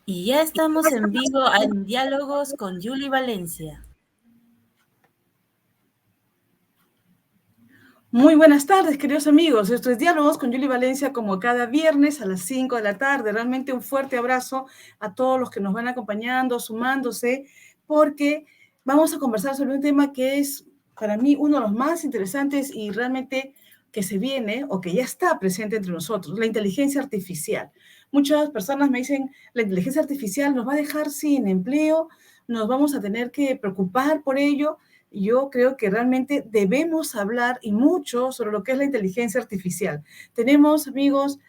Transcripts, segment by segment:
Y ya estamos en vivo en Diálogos con Yuli Valencia. Muy buenas tardes, queridos amigos. Esto es Diálogos con Yuli Valencia, como cada viernes a las 5 de la tarde. Realmente un fuerte abrazo a todos los que nos van acompañando, sumándose, porque vamos a conversar sobre un tema que es para mí uno de los más interesantes y realmente que se viene o que ya está presente entre nosotros, la inteligencia artificial. Muchas personas me dicen, la inteligencia artificial nos va a dejar sin empleo, nos vamos a tener que preocupar por ello. Yo creo que realmente debemos hablar y mucho sobre lo que es la inteligencia artificial. Tenemos, amigos,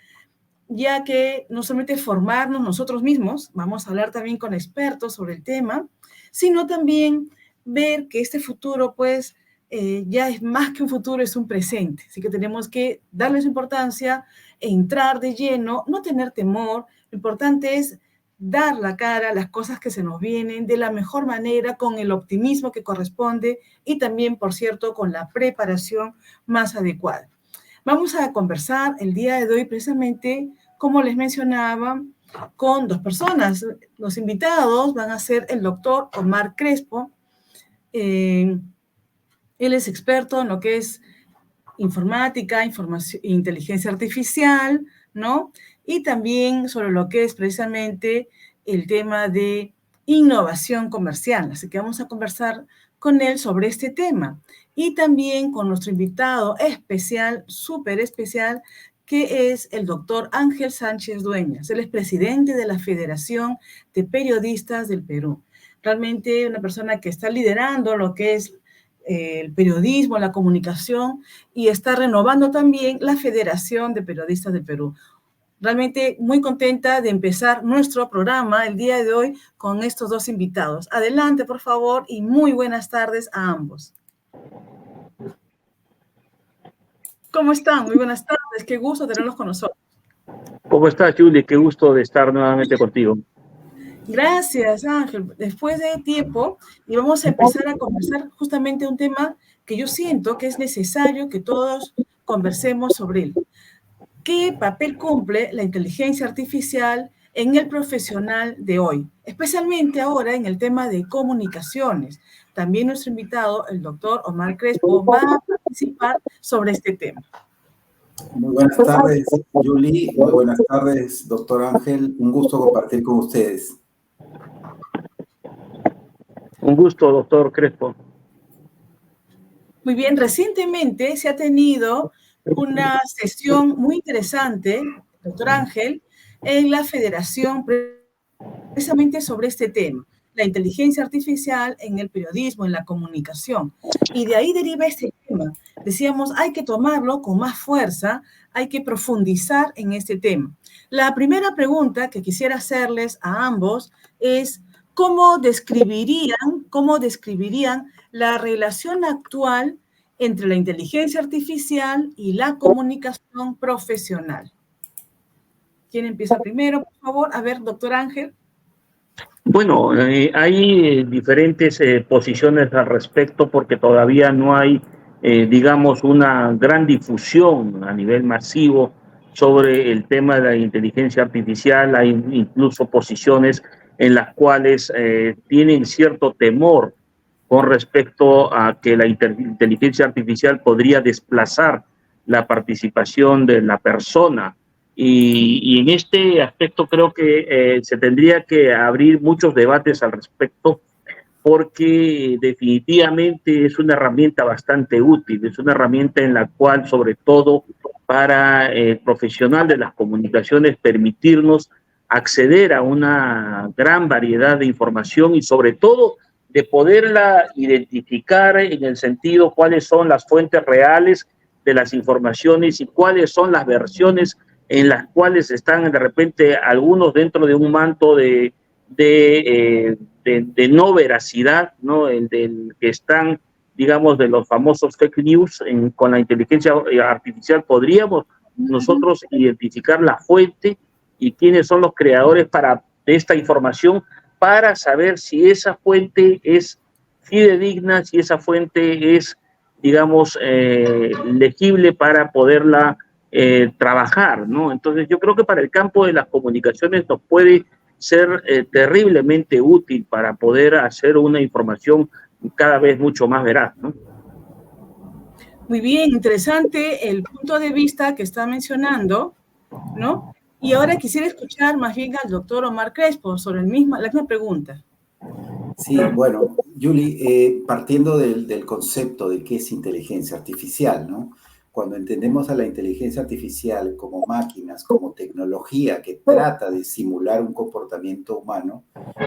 ya que no solamente formarnos nosotros mismos, vamos a hablar también con expertos sobre el tema, sino también ver que este futuro, pues, ya es más que un futuro, es un presente. Así que tenemos que darles importancia, entrar de lleno, no tener temor. Lo importante es dar la cara a las cosas que se nos vienen de la mejor manera, con el optimismo que corresponde y también, por cierto, con la preparación más adecuada. Vamos a conversar el día de hoy precisamente, como les mencionaba, con dos personas. Los invitados van a ser el doctor Omar Crespo. Él es experto en lo que es informática, inteligencia artificial, ¿no? Y también sobre lo que es precisamente el tema de innovación comercial. Así que vamos a conversar con él sobre este tema. Y también con nuestro invitado especial, súper especial, que es el doctor Ángel Sánchez Dueñas. Él es presidente de la Federación de Periodistas del Perú. Realmente una persona que está liderando lo que es el periodismo, la comunicación, y está renovando también la Federación de Periodistas del Perú. Realmente muy contenta de empezar nuestro programa el día de hoy con estos dos invitados. Adelante, por favor, y muy buenas tardes a ambos. ¿Cómo están? Muy buenas tardes. Qué gusto tenerlos con nosotros. ¿Cómo estás, Julie? Qué gusto de estar nuevamente contigo. Gracias, Ángel. Después de tiempo, y vamos a empezar a conversar justamente un tema que yo siento que es necesario que todos conversemos sobre él. ¿Qué papel cumple la inteligencia artificial en el profesional de hoy? Especialmente ahora en el tema de comunicaciones. También nuestro invitado, el doctor Omar Crespo, va a participar sobre este tema. Muy buenas tardes, Julie. Muy buenas tardes, doctor Ángel. Un gusto compartir con ustedes. Un gusto, doctor Crespo. Muy bien, recientemente se ha tenido una sesión muy interesante, doctor Ángel, en la Federación precisamente sobre este tema, la inteligencia artificial en el periodismo, en la comunicación. Y de ahí deriva este tema. Decíamos, hay que tomarlo con más fuerza, hay que profundizar en este tema. La primera pregunta que quisiera hacerles a ambos es, ¿cómo describirían la relación actual entre la inteligencia artificial y la comunicación profesional? ¿Quién empieza primero, por favor? A ver, doctor Ángel. Bueno, hay diferentes posiciones al respecto porque todavía no hay, digamos, una gran difusión a nivel masivo sobre el tema de la inteligencia artificial. Hay incluso posiciones en las cuales tienen cierto temor con respecto a que la inteligencia artificial podría desplazar la participación de la persona. Y en este aspecto creo que se tendría que abrir muchos debates al respecto, porque definitivamente es una herramienta bastante útil, es una herramienta en la cual, sobre todo para el profesional de las comunicaciones, permitirnos acceder a una gran variedad de información y sobre todo de poderla identificar en el sentido cuáles son las fuentes reales de las informaciones y cuáles son las versiones en las cuales están de repente algunos dentro de un manto de no veracidad, ¿no? El del que están, digamos, de los famosos fake news. Con la inteligencia artificial podríamos nosotros identificar la fuente y quiénes son los creadores de esta información, para saber si esa fuente es fidedigna, si esa fuente es, digamos, legible para poderla trabajar, ¿no? Entonces yo creo que para el campo de las comunicaciones nos puede ser terriblemente útil para poder hacer una información cada vez mucho más veraz, ¿no? Muy bien, interesante el punto de vista que está mencionando, ¿no? Y ahora quisiera escuchar más bien al doctor Omar Crespo sobre la misma pregunta. Sí, bueno, Julie, partiendo del concepto de qué es inteligencia artificial, ¿no? Cuando entendemos a la inteligencia artificial como máquinas, como tecnología que trata de simular un comportamiento humano,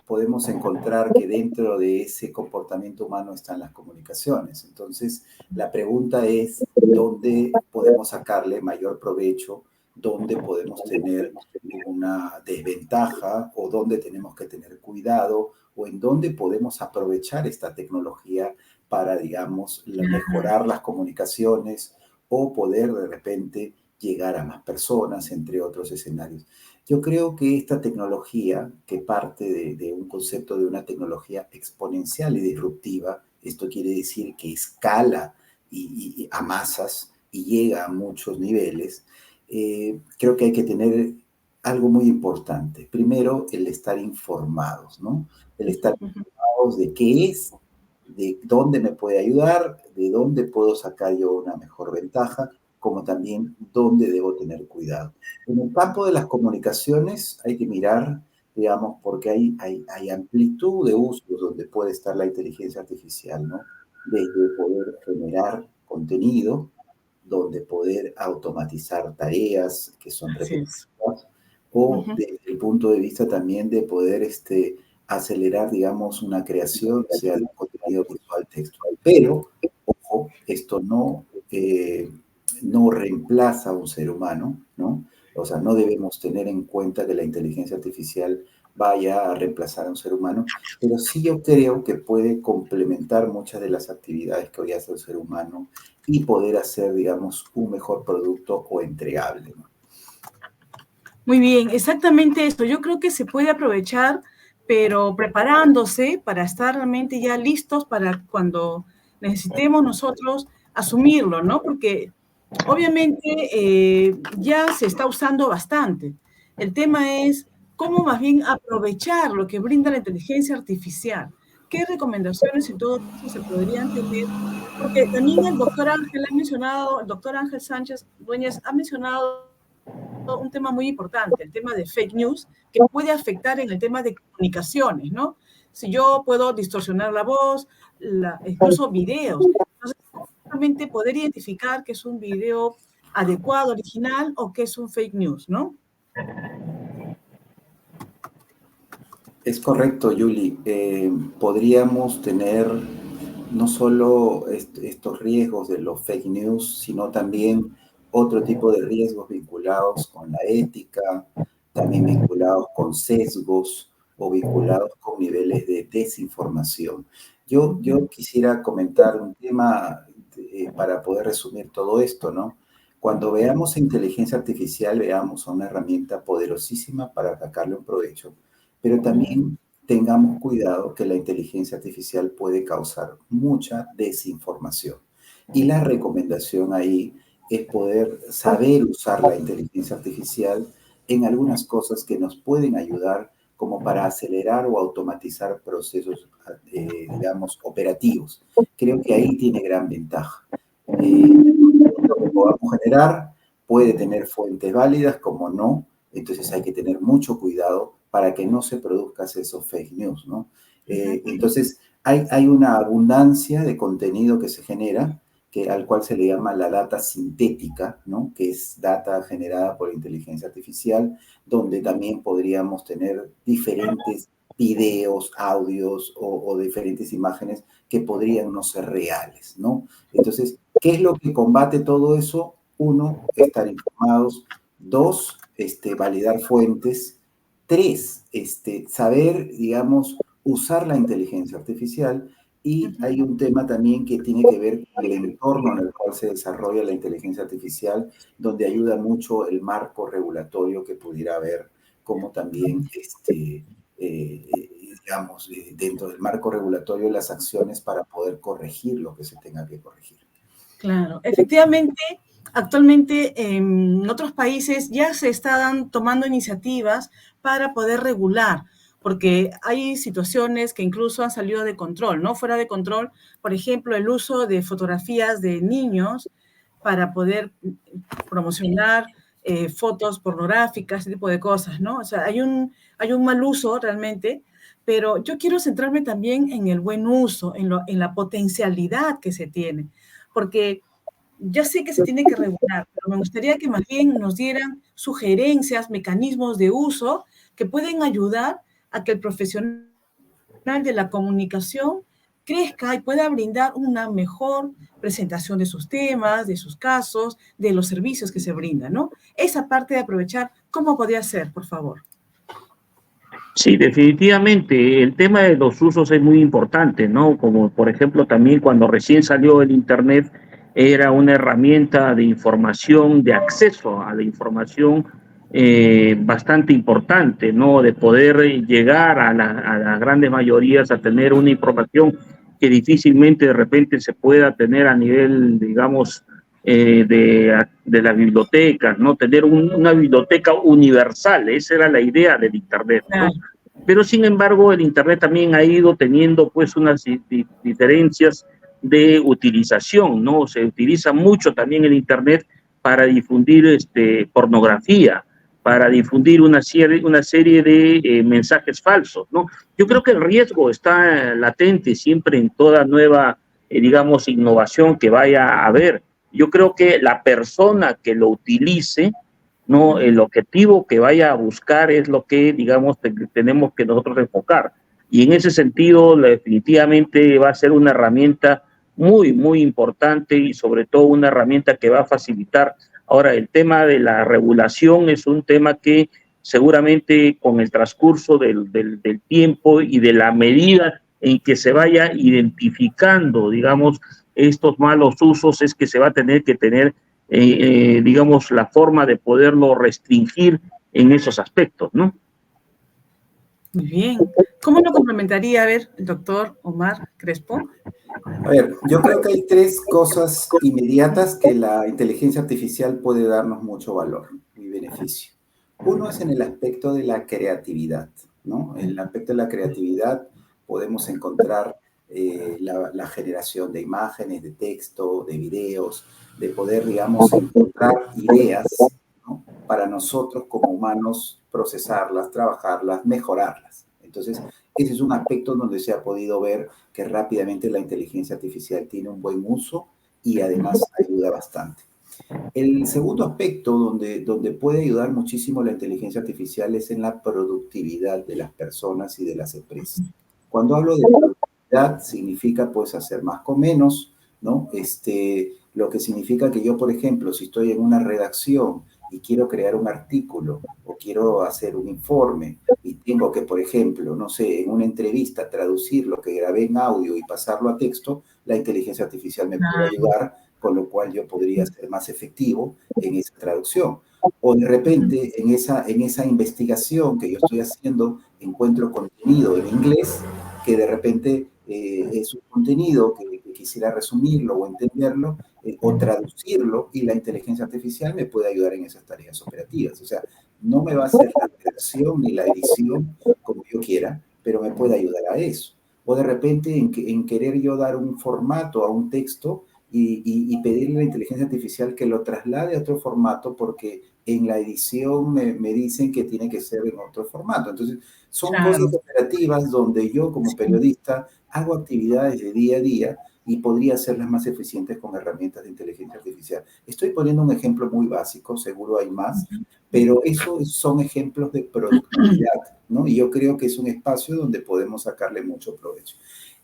podemos encontrar que dentro de ese comportamiento humano están las comunicaciones. Entonces, la pregunta es, ¿dónde podemos sacarle mayor provecho? ¿Dónde podemos tener una desventaja o dónde tenemos que tener cuidado? O en dónde podemos aprovechar esta tecnología para, digamos, mejorar las comunicaciones o poder de repente llegar a más personas, entre otros escenarios. Yo creo que esta tecnología, que parte de un concepto de una tecnología exponencial y disruptiva, esto quiere decir que escala y a masas y llega a muchos niveles, creo que hay que tener algo muy importante. Primero, el estar informados, ¿no? El estar informados de qué es, de dónde me puede ayudar, de dónde puedo sacar yo una mejor ventaja, como también dónde debo tener cuidado. En el campo de las comunicaciones hay que mirar, digamos, porque hay amplitud de usos donde puede estar la inteligencia artificial, ¿no? Desde poder generar contenido, donde poder automatizar tareas que son repetitivas, o desde el punto de vista también de poder acelerar, digamos, una creación, sea de un contenido visual, textual. Pero, ojo, esto no reemplaza a un ser humano, ¿no? O sea, no debemos tener en cuenta que la inteligencia artificial vaya a reemplazar a un ser humano, pero sí yo creo que puede complementar muchas de las actividades que hoy hace el ser humano y poder hacer, digamos, un mejor producto o entregable, ¿no? Muy bien, exactamente esto. Yo creo que se puede aprovechar, pero preparándose para estar realmente ya listos para cuando necesitemos nosotros asumirlo, ¿no? Porque obviamente ya se está usando bastante. El tema es cómo más bien aprovechar lo que brinda la inteligencia artificial. ¿Qué recomendaciones en todo caso se podrían tener? Porque también el doctor Ángel ha mencionado, el doctor Ángel Sánchez Dueñas ha mencionado un tema muy importante, el tema de fake news, que puede afectar en el tema de comunicaciones, ¿no? Si yo puedo distorsionar la voz, incluso videos. Entonces, realmente poder identificar que es un video adecuado, original, o que es un fake news, ¿no? Es correcto, Julie. Podríamos tener no solo estos riesgos de los fake news, sino también otro tipo de riesgos vinculados con la ética, también vinculados con sesgos o vinculados con niveles de desinformación. Yo quisiera comentar un tema para poder resumir todo esto, ¿no? Cuando veamos inteligencia artificial, veamos una herramienta poderosísima para sacarle un provecho, pero también tengamos cuidado que la inteligencia artificial puede causar mucha desinformación. Y la recomendación ahí es poder saber usar la inteligencia artificial en algunas cosas que nos pueden ayudar como para acelerar o automatizar procesos, digamos, operativos. Creo que ahí tiene gran ventaja. Lo que podamos generar puede tener fuentes válidas como no, entonces hay que tener mucho cuidado para que no se produzcan esos fake news, ¿no? Entonces, hay una abundancia de contenido que se genera, al cual se le llama la data sintética, ¿no? Que es data generada por inteligencia artificial, donde también podríamos tener diferentes videos, audios o diferentes imágenes que podrían no ser reales, ¿no? Entonces, ¿qué es lo que combate todo eso? Uno, estar informados. Dos, validar fuentes. Tres, saber, digamos, usar la inteligencia artificial. Y hay un tema también que tiene que ver con el entorno en el cual se desarrolla la inteligencia artificial, donde ayuda mucho el marco regulatorio que pudiera haber, como también, digamos, dentro del marco regulatorio, las acciones para poder corregir lo que se tenga que corregir. Claro, efectivamente, Actualmente en otros países ya se están tomando iniciativas para poder regular, porque hay situaciones que incluso han salido de control, ¿no? Fuera de control, por ejemplo, el uso de fotografías de niños para poder promocionar fotos pornográficas, ese tipo de cosas, ¿no? O sea, hay un mal uso realmente, pero yo quiero centrarme también en el buen uso, en la potencialidad que se tiene, porque ya sé que se tiene que regular, pero me gustaría que más bien nos dieran sugerencias, mecanismos de uso que pueden ayudar a que el profesional de la comunicación crezca y pueda brindar una mejor presentación de sus temas, de sus casos, de los servicios que se brindan, ¿no? Esa parte de aprovechar, ¿cómo podría ser, por favor? Sí, definitivamente. El tema de los usos es muy importante, ¿no? Como por ejemplo también cuando recién salió el Internet era una herramienta de información, de acceso a la información bastante importante, ¿no? De poder llegar a las grandes mayorías a tener una información que difícilmente de repente se pueda tener a nivel, digamos, de las bibliotecas, ¿no? Tener una biblioteca universal, esa era la idea del Internet, ¿no? Claro, Pero sin embargo el Internet también ha ido teniendo pues unas diferencias de utilización, ¿no? Se utiliza mucho también el Internet para difundir pornografía, para difundir una serie de mensajes falsos, ¿no? Yo creo que el riesgo está latente siempre en toda nueva, digamos, innovación que vaya a haber. Yo creo que la persona que lo utilice, no, el objetivo que vaya a buscar es lo que, digamos, tenemos que nosotros enfocar. Y en ese sentido, definitivamente va a ser una herramienta muy, muy importante y sobre todo una herramienta que va a facilitar. Ahora, el tema de la regulación es un tema que seguramente con el transcurso del tiempo y de la medida en que se vaya identificando, digamos, estos malos usos, es que se va a tener que tener digamos, la forma de poderlo restringir en esos aspectos, ¿no? muy bien. ¿Cómo lo complementaría, a ver, el doctor Omar Crespo? A ver, yo creo que hay tres cosas inmediatas que la inteligencia artificial puede darnos mucho valor y beneficio. Uno es en el aspecto de la creatividad, ¿no? En el aspecto de la creatividad podemos encontrar la generación de imágenes, de texto, de videos, de poder, digamos, encontrar ideas, ¿no? Para nosotros como humanos procesarlas, trabajarlas, mejorarlas. Entonces, ese es un aspecto donde se ha podido ver que rápidamente la inteligencia artificial tiene un buen uso y además ayuda bastante. El segundo aspecto donde puede ayudar muchísimo la inteligencia artificial es en la productividad de las personas y de las empresas. Cuando hablo de productividad, significa pues hacer más con menos, ¿no? Lo que significa que yo, por ejemplo, si estoy en una redacción y quiero crear un artículo o quiero hacer un informe y tengo que, por ejemplo, no sé, en una entrevista traducir lo que grabé en audio y pasarlo a texto, la inteligencia artificial me puede ayudar, con lo cual yo podría ser más efectivo en esa traducción. O de repente en esa investigación que yo estoy haciendo encuentro contenido en inglés que de repente es un contenido que quisiera resumirlo o entenderlo o traducirlo y la inteligencia artificial me puede ayudar en esas tareas operativas. O sea, no me va a hacer la redacción ni la edición como yo quiera, pero me puede ayudar a eso. O de repente en querer yo dar un formato a un texto y pedirle a la inteligencia artificial que lo traslade a otro formato porque en la edición me dicen que tiene que ser en otro formato. Entonces, son Claro, cosas operativas donde yo como periodista hago actividades de día a día y podría hacerlas más eficientes con herramientas de inteligencia artificial. Estoy poniendo un ejemplo muy básico, seguro hay más, pero esos son ejemplos de productividad, ¿no? Y yo creo que es un espacio donde podemos sacarle mucho provecho.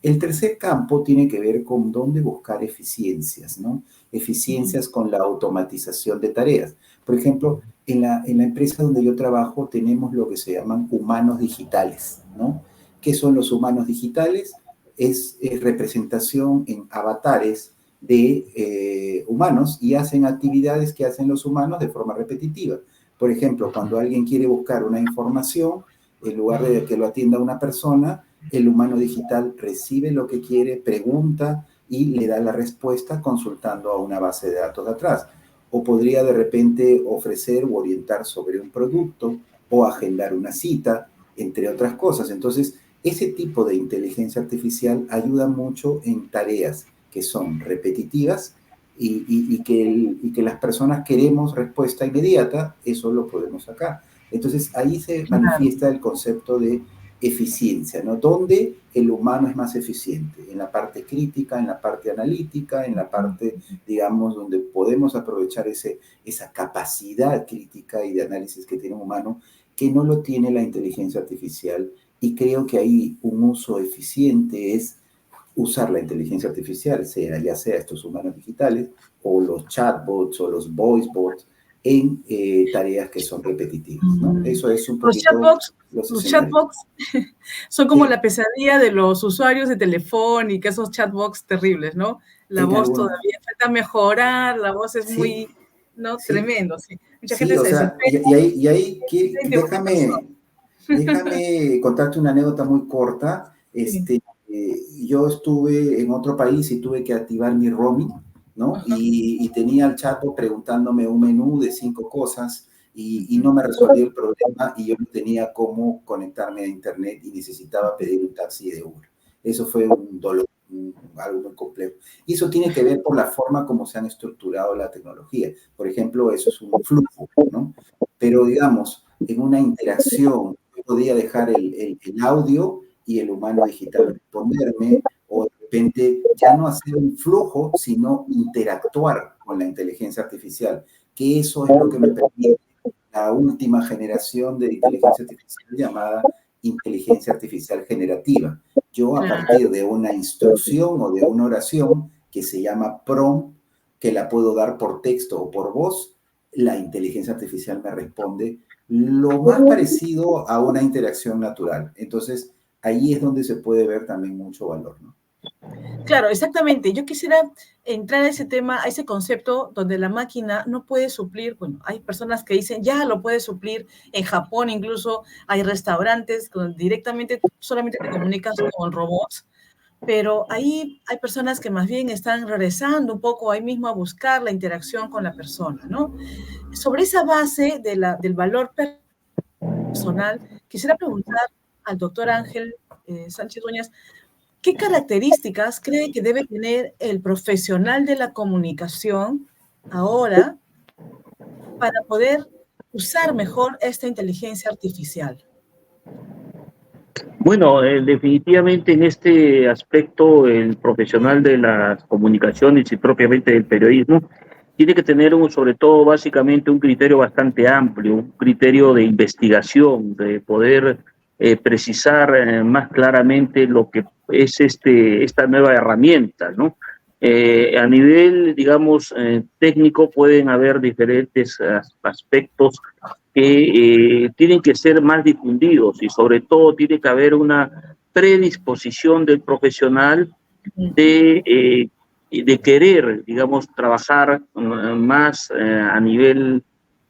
El tercer campo tiene que ver con dónde buscar eficiencias, ¿no? Eficiencias con la automatización de tareas. Por ejemplo, en la empresa donde yo trabajo tenemos lo que se llaman humanos digitales, ¿no? ¿Qué son los humanos digitales? Es representación en avatares de humanos y hacen actividades que hacen los humanos de forma repetitiva. Por ejemplo, cuando alguien quiere buscar una información, en lugar de que lo atienda una persona, el humano digital recibe lo que quiere, pregunta y le da la respuesta consultando a una base de datos de atrás. o podría de repente ofrecer o orientar sobre un producto o agendar una cita, entre otras cosas. Entonces, ese tipo de inteligencia artificial ayuda mucho en tareas que son repetitivas y que las personas queremos respuesta inmediata, eso lo podemos sacar. Entonces, ahí se manifiesta el concepto de eficiencia, ¿no? Donde el humano es más eficiente, en la parte crítica, en la parte analítica, en la parte, digamos, donde podemos aprovechar esa capacidad crítica y de análisis que tiene un humano, que no lo tiene la inteligencia artificial. Y creo que ahí un uso eficiente es usar la inteligencia artificial, ya sea estos humanos digitales o los chatbots o los voicebots en tareas que son repetitivas, ¿no? Eso es un poquito los chatbots son como la pesadilla de los usuarios de Telefónica, esos chatbots terribles, ¿no? La voz todavía falta mejorar, la voz es muy, ¿no? Sí. Tremendo, sí. Mucha Sí, gente o se sea, y ahí déjame contarte una anécdota muy corta. Yo estuve en otro país y tuve que activar mi roaming, ¿no? Y tenía el chatbot preguntándome un menú de 5 cosas y no me resolvió el problema y yo no tenía cómo conectarme a internet y necesitaba pedir un taxi de Uber. Eso fue un dolor, algo muy complejo. Y eso tiene que ver por la forma como se han estructurado la tecnología. Por ejemplo, eso es un flujo, ¿no? Pero digamos, en una interacción, yo podía dejar el audio y el humano digital responderme, o de repente ya no hacer un flujo, sino interactuar con la inteligencia artificial, que eso es lo que me permite la última generación de inteligencia artificial llamada inteligencia artificial generativa. Yo a partir de una instrucción o de una oración que se llama prompt, que la puedo dar por texto o por voz, la inteligencia artificial me responde lo más parecido a una interacción natural. Entonces, ahí es donde se puede ver también mucho valor, ¿no? Claro, exactamente. Yo quisiera entrar a ese tema, a ese concepto donde la máquina no puede suplir, bueno, hay personas que dicen ya lo puede suplir, en Japón incluso hay restaurantes donde directamente solamente te comunicas con robots, pero ahí hay personas que más bien están regresando un poco ahí mismo a buscar la interacción con la persona, ¿no? Sobre esa base del valor personal, quisiera preguntar al doctor Ángel Sánchez Dueñas, ¿qué características cree que debe tener el profesional de la comunicación ahora para poder usar mejor esta inteligencia artificial? Bueno, definitivamente en este aspecto el profesional de las comunicaciones y propiamente del periodismo tiene que tener sobre todo básicamente un criterio bastante amplio, un criterio de investigación, de poder precisar más claramente lo que es esta nueva herramienta, ¿no? A nivel, digamos, técnico pueden haber diferentes aspectos que tienen que ser más difundidos y sobre todo tiene que haber una predisposición del profesional de querer, digamos, trabajar más a nivel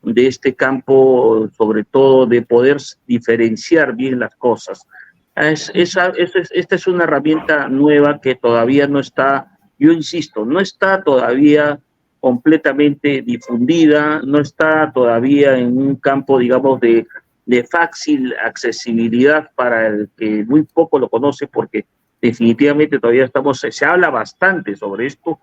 de este campo, sobre todo de poder diferenciar bien las cosas. Esta es una herramienta nueva que todavía no está, yo insisto, no está todavía completamente difundida, no está todavía en un campo, digamos, de fácil accesibilidad para el que muy poco lo conoce, porque definitivamente todavía se habla bastante sobre esto,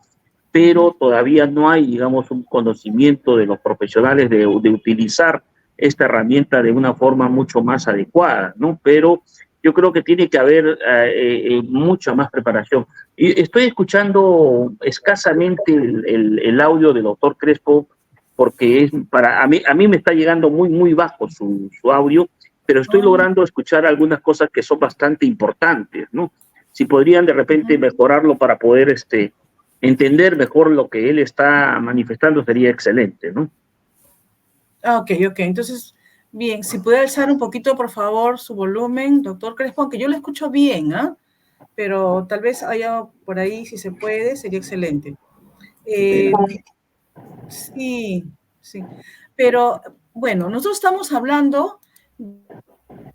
pero todavía no hay, digamos, un conocimiento de los profesionales de utilizar esta herramienta de una forma mucho más adecuada, ¿no? Pero yo creo que tiene que haber mucha más preparación. Y estoy escuchando escasamente el audio del doctor Crespo, porque a mí me está llegando muy bajo su audio, pero estoy logrando escuchar algunas cosas que son bastante importantes, ¿no? Si podrían de repente mejorarlo para poder entender mejor lo que él está manifestando, sería excelente, ¿no? Ok. Entonces, bien, si puede alzar un poquito, por favor, su volumen, doctor Crespo, aunque yo lo escucho bien, ¿ah? Pero tal vez haya por ahí, si se puede, sería excelente. Sí. Pero, bueno, nosotros estamos hablando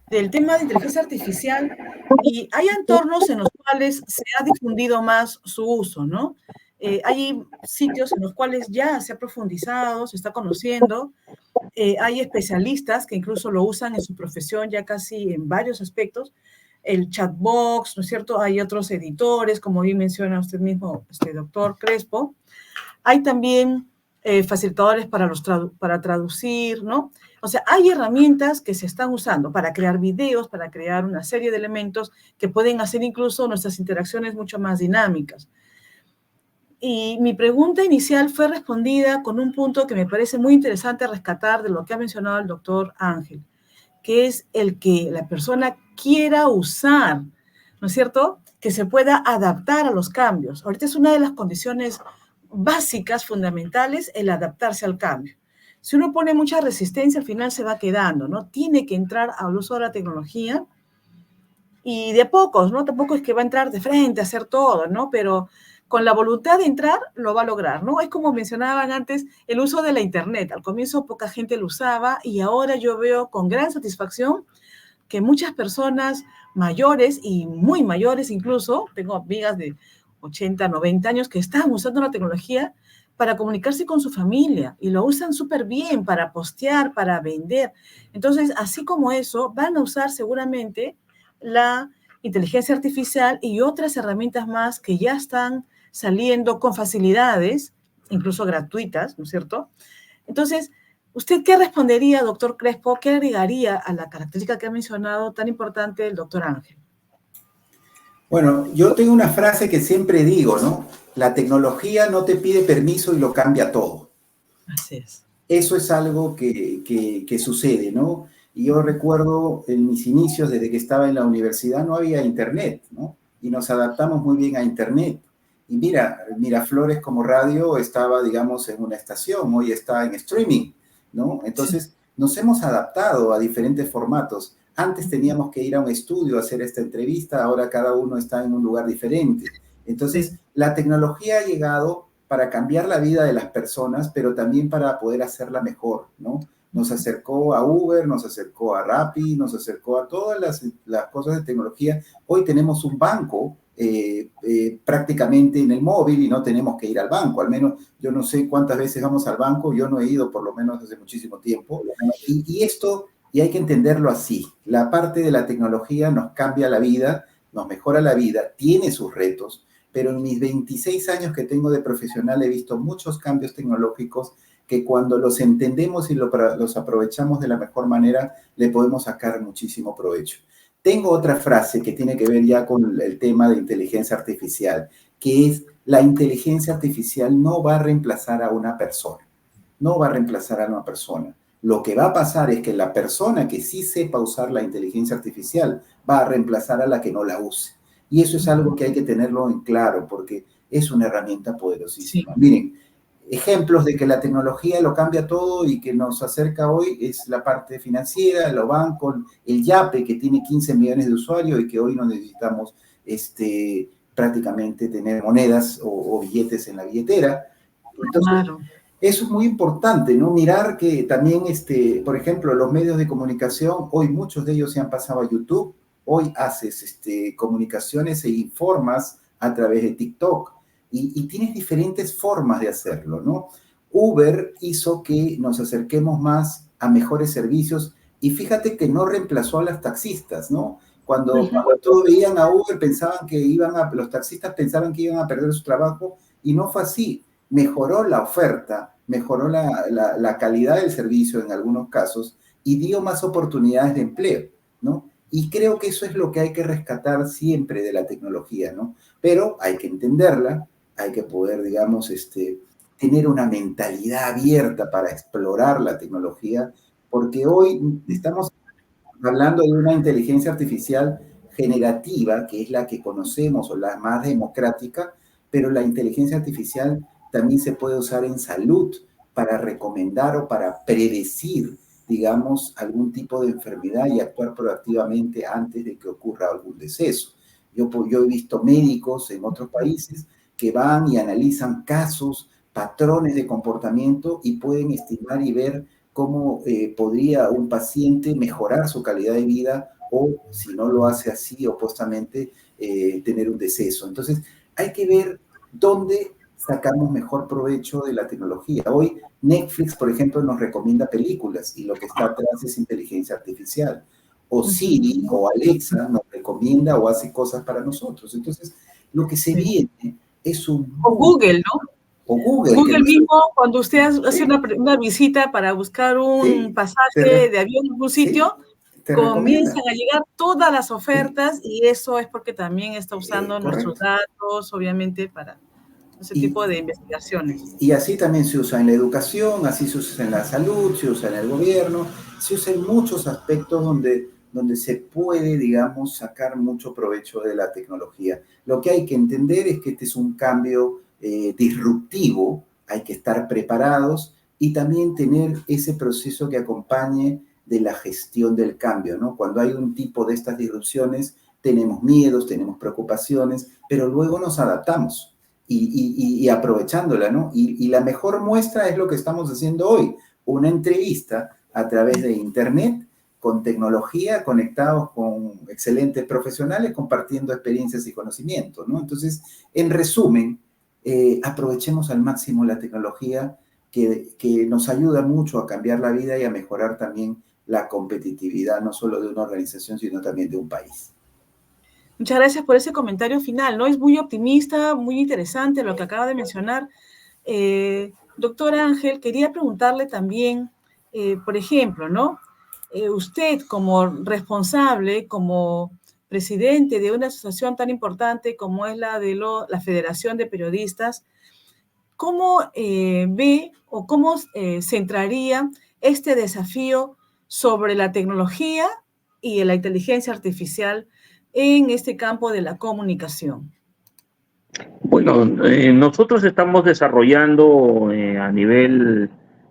del tema de inteligencia artificial y hay entornos en los cuales se ha difundido más su uso, ¿no? Hay sitios en los cuales ya se ha profundizado, se está conociendo. Hay especialistas que incluso lo usan en su profesión ya casi en varios aspectos. El chatbox, ¿no es cierto? Hay otros editores, como bien menciona usted mismo, doctor Crespo. Hay también facilitadores para traducir, ¿no? O sea, hay herramientas que se están usando para crear videos, para crear una serie de elementos que pueden hacer incluso nuestras interacciones mucho más dinámicas. Y mi pregunta inicial fue respondida con un punto que me parece muy interesante rescatar de lo que ha mencionado el doctor Ángel, que es el que la persona quiera usar, ¿no es cierto? Que se pueda adaptar a los cambios. Ahorita es una de las condiciones básicas, fundamentales, el adaptarse al cambio. Si uno pone mucha resistencia, al final se va quedando, ¿no? Tiene que entrar al uso de la tecnología y de a pocos, ¿no? Tampoco es que va a entrar de frente a hacer todo, ¿no? Pero con la voluntad de entrar, lo va a lograr, ¿no? Es como mencionaban antes, el uso de la Internet. Al comienzo poca gente lo usaba y ahora yo veo con gran satisfacción que muchas personas mayores y muy mayores incluso, tengo amigas de 80, 90 años que están usando la tecnología para comunicarse con su familia y lo usan súper bien para postear, para vender. Entonces, así como eso, van a usar seguramente la inteligencia artificial y otras herramientas más que ya están saliendo con facilidades, incluso gratuitas, ¿no es cierto? Entonces, ¿usted qué respondería, doctor Crespo? ¿Qué agregaría a la característica que ha mencionado tan importante el doctor Ángel? Bueno, yo tengo una frase que siempre digo, ¿no? La tecnología no te pide permiso y lo cambia todo. Así es. Eso es algo que sucede, ¿no? Y yo recuerdo en mis inicios, desde que estaba en la universidad, no había internet, ¿no? Y nos adaptamos muy bien a internet. Y mira, Miraflores como radio estaba, digamos, en una estación, hoy está en streaming, ¿no? Entonces, nos hemos adaptado a diferentes formatos. Antes teníamos que ir a un estudio a hacer esta entrevista, ahora cada uno está en un lugar diferente. Entonces, la tecnología ha llegado para cambiar la vida de las personas, pero también para poder hacerla mejor, ¿no? Nos acercó a Uber, nos acercó a Rappi, nos acercó a todas las cosas de tecnología. Hoy tenemos un banco prácticamente en el móvil y no tenemos que ir al banco. Al menos yo no sé cuántas veces vamos al banco, yo no he ido por lo menos hace muchísimo tiempo. Y esto, y hay que entenderlo así, la parte de la tecnología nos cambia la vida, nos mejora la vida, tiene sus retos, pero en mis 26 años que tengo de profesional he visto muchos cambios tecnológicos que cuando los entendemos y los aprovechamos de la mejor manera, le podemos sacar muchísimo provecho. Tengo otra frase que tiene que ver ya con el tema de inteligencia artificial, que es: la inteligencia artificial no va a reemplazar a una persona. No va a reemplazar a una persona. Lo que va a pasar es que la persona que sí sepa usar la inteligencia artificial va a reemplazar a la que no la use. Y eso es algo que hay que tenerlo en claro, porque es una herramienta poderosísima. Sí. Miren, ejemplos de que la tecnología lo cambia todo y que nos acerca hoy es la parte financiera, los bancos, el Yape, que tiene 15 millones de usuarios y que hoy no necesitamos prácticamente tener monedas o billetes en la billetera. Entonces, claro, eso es muy importante, ¿no? Mirar que también, por ejemplo, los medios de comunicación, hoy muchos de ellos se han pasado a YouTube. Hoy haces comunicaciones e informas a través de TikTok y tienes diferentes formas de hacerlo, ¿no? Uber hizo que nos acerquemos más a mejores servicios y fíjate que no reemplazó a los taxistas, ¿no? Cuando todos veían a Uber pensaban que los taxistas pensaban que iban a perder su trabajo y no fue así. Mejoró la oferta, mejoró la calidad del servicio en algunos casos y dio más oportunidades de empleo, ¿no? Y creo que eso es lo que hay que rescatar siempre de la tecnología, ¿no? Pero hay que entenderla, hay que poder, digamos, tener una mentalidad abierta para explorar la tecnología, porque hoy estamos hablando de una inteligencia artificial generativa, que es la que conocemos o la más democrática, pero la inteligencia artificial también se puede usar en salud para recomendar o para predecir, digamos, algún tipo de enfermedad y actuar proactivamente antes de que ocurra algún deceso. Yo he visto médicos en otros países que van y analizan casos, patrones de comportamiento y pueden estimar y ver cómo podría un paciente mejorar su calidad de vida o, si no lo hace así, opuestamente, tener un deceso. Entonces, hay que ver dónde sacamos mejor provecho de la tecnología. Hoy Netflix, por ejemplo, nos recomienda películas y lo que está atrás es inteligencia artificial. O Siri o Alexa nos recomienda o hace cosas para nosotros. Entonces, lo que se viene es un... O Google, ¿no? O Google. Google mismo, cuando usted hace una visita para buscar un pasaje de avión en algún sitio, comienzan a llegar todas las ofertas y eso es porque también está usando nuestros datos, obviamente, para ese tipo de investigaciones. Y así también se usa en la educación, así se usa en la salud, se usa en el gobierno, se usa en muchos aspectos donde se puede, digamos, sacar mucho provecho de la tecnología. Lo que hay que entender es que este es un cambio disruptivo, hay que estar preparados y también tener ese proceso que acompañe de la gestión del cambio, ¿no? Cuando hay un tipo de estas disrupciones, tenemos miedos, tenemos preocupaciones, pero luego nos adaptamos y aprovechándola, ¿no? Y la mejor muestra es lo que estamos haciendo hoy, una entrevista a través de Internet, con tecnología, conectados con excelentes profesionales, compartiendo experiencias y conocimientos, ¿no? Entonces, en resumen, aprovechemos al máximo la tecnología que nos ayuda mucho a cambiar la vida y a mejorar también la competitividad, no solo de una organización, sino también de un país. Muchas gracias por ese comentario final, ¿no? Es muy optimista, muy interesante lo que acaba de mencionar. Doctor Ángel, quería preguntarle también, por ejemplo, ¿no? Usted como responsable, como presidente de una asociación tan importante como es la de la Federación de Periodistas, ¿cómo ve o cómo centraría este desafío sobre la tecnología y la inteligencia artificial en este campo de la comunicación? Bueno, nosotros estamos desarrollando a nivel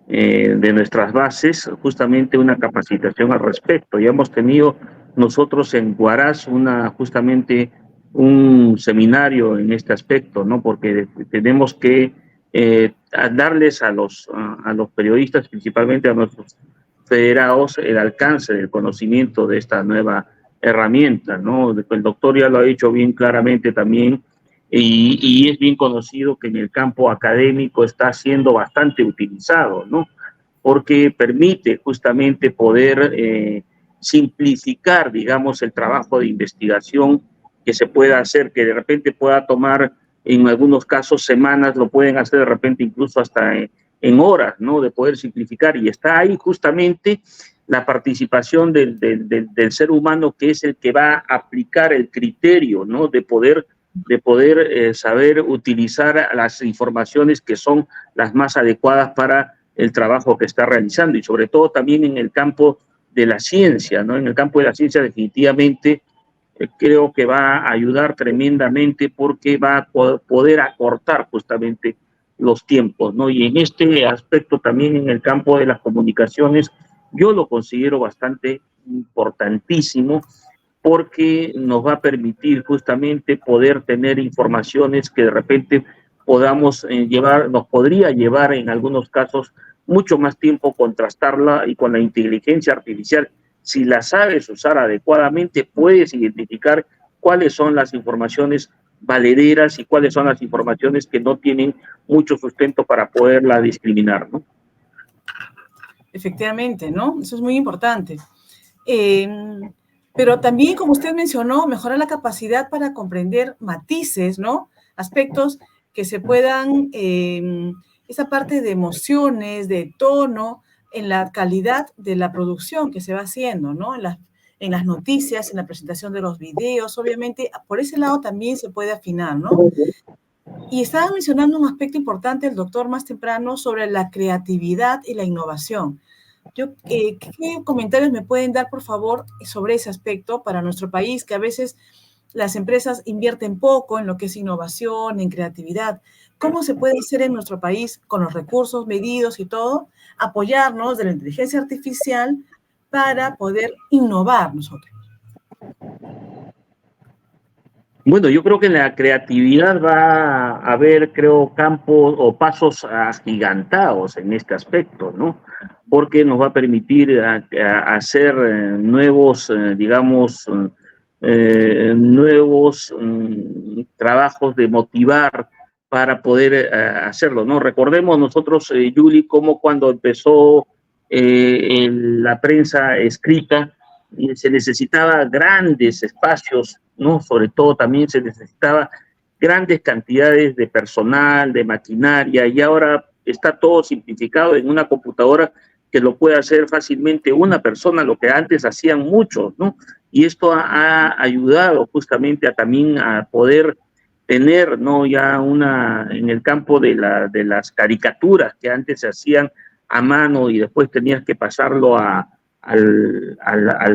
de nuestras bases justamente una capacitación al respecto. Ya hemos tenido nosotros en Huaraz justamente un seminario en este aspecto, ¿no? Porque tenemos que darles a los periodistas, principalmente a nuestros federados, el alcance del conocimiento de esta nueva herramienta, ¿no? El doctor ya lo ha dicho bien claramente también, y es bien conocido que en el campo académico está siendo bastante utilizado, ¿no? Porque permite justamente poder simplificar, digamos, el trabajo de investigación que se pueda hacer, que de repente pueda tomar en algunos casos semanas, lo pueden hacer de repente incluso hasta en horas, ¿no? De poder simplificar, y está ahí justamente la participación del ser humano, que es el que va a aplicar el criterio, ¿no? De poder saber utilizar las informaciones que son las más adecuadas para el trabajo que está realizando, y sobre todo también en el campo de la ciencia, ¿no? En el campo de la ciencia definitivamente creo que va a ayudar tremendamente, porque va a poder acortar justamente los tiempos, ¿no? Y en este aspecto también en el campo de las comunicaciones yo lo considero bastante importantísimo, porque nos va a permitir justamente poder tener informaciones que de repente podamos nos podría llevar en algunos casos mucho más tiempo contrastarla, y con la inteligencia artificial, si la sabes usar adecuadamente, puedes identificar cuáles son las informaciones valederas y cuáles son las informaciones que no tienen mucho sustento para poderla discriminar, ¿no? Efectivamente, ¿no? Eso es muy importante. Pero también, como usted mencionó, mejorar la capacidad para comprender matices, ¿no? Aspectos que se puedan, esa parte de emociones, de tono, en la calidad de la producción que se va haciendo, ¿no? En las noticias, en la presentación de los videos, obviamente, por ese lado también se puede afinar, ¿no? Y estaba mencionando un aspecto importante el doctor más temprano sobre la creatividad y la innovación. ¿Qué comentarios me pueden dar, por favor, sobre ese aspecto para nuestro país, que a veces las empresas invierten poco en lo que es innovación, en creatividad? ¿Cómo se puede hacer en nuestro país, con los recursos medidos y todo, apoyarnos de la inteligencia artificial para poder innovar nosotros? Bueno, yo creo que en la creatividad va a haber, creo, campos o pasos agigantados en este aspecto, ¿no? Porque nos va a permitir hacer nuevos, digamos, nuevos trabajos de motivar para poder hacerlo, ¿no? Recordemos nosotros, Yuli, cómo cuando empezó la prensa escrita, se necesitaba grandes espacios, ¿no? Sobre todo también se necesitaba grandes cantidades de personal, de maquinaria, y ahora está todo simplificado en una computadora que lo puede hacer fácilmente una persona, lo que antes hacían muchos, ¿no? Y esto ha ayudado justamente también a poder tener, ¿no? Ya en el campo de las caricaturas que antes se hacían a mano y después tenías que pasarlo al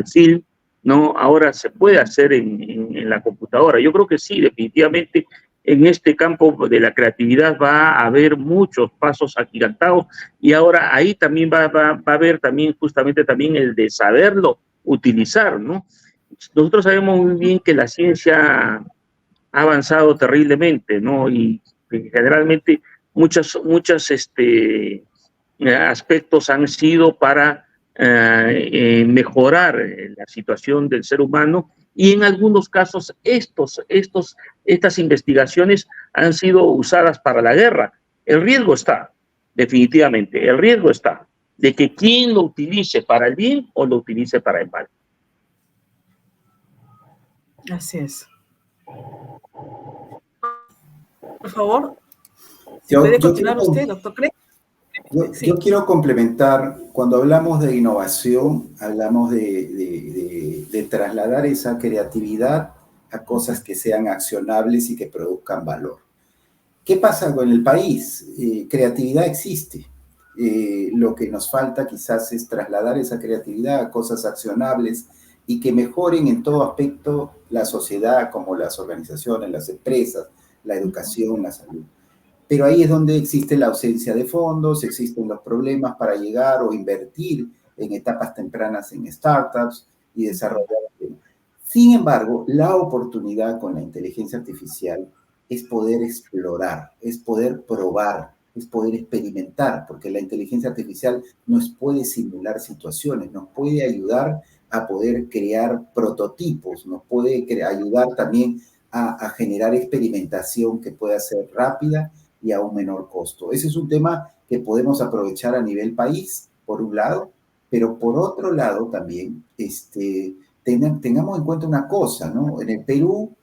film, ¿no? Ahora se puede hacer en la computadora. Yo creo que sí, definitivamente en este campo de la creatividad va a haber muchos pasos agigantados, y ahora ahí también va a haber también justamente también el de saberlo utilizar, ¿no? Nosotros sabemos muy bien que la ciencia ha avanzado terriblemente, ¿no? Y generalmente muchos aspectos han sido para mejorar la situación del ser humano, y en algunos casos estas investigaciones han sido usadas para la guerra. El riesgo está, definitivamente, el riesgo está de que quien lo utilice para el bien o lo utilice para el mal. Así es. Por favor, ¿puede continuar usted, doctor Craig? Yo quiero complementar, cuando hablamos de innovación, hablamos de trasladar esa creatividad a cosas que sean accionables y que produzcan valor. ¿Qué pasa con el país? Creatividad existe. Lo que nos falta quizás es trasladar esa creatividad a cosas accionables y que mejoren en todo aspecto la sociedad, como las organizaciones, las empresas, la educación, la salud. Pero ahí es donde existe la ausencia de fondos, existen los problemas para llegar o invertir en etapas tempranas en startups y desarrollar. Sin embargo, la oportunidad con la inteligencia artificial es poder explorar, es poder probar, es poder experimentar, porque la inteligencia artificial nos puede simular situaciones, nos puede ayudar a poder crear prototipos, nos puede ayudar también a generar experimentación que pueda ser rápida y a un menor costo. Ese es un tema que podemos aprovechar a nivel país, por un lado, pero por otro lado también tengamos en cuenta una cosa, ¿no? En el Perú,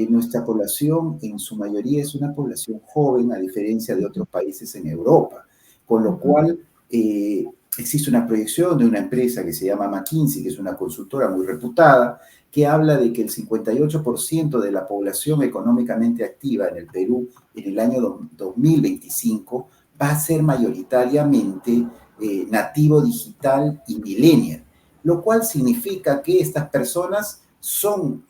nuestra población en su mayoría es una población joven, a diferencia de otros países en Europa, con lo cual existe una proyección de una empresa que se llama McKinsey, que es una consultora muy reputada, que habla de que el 58% de la población económicamente activa en el Perú en el año 2025 va a ser mayoritariamente nativo digital y millennial, lo cual significa que estas personas son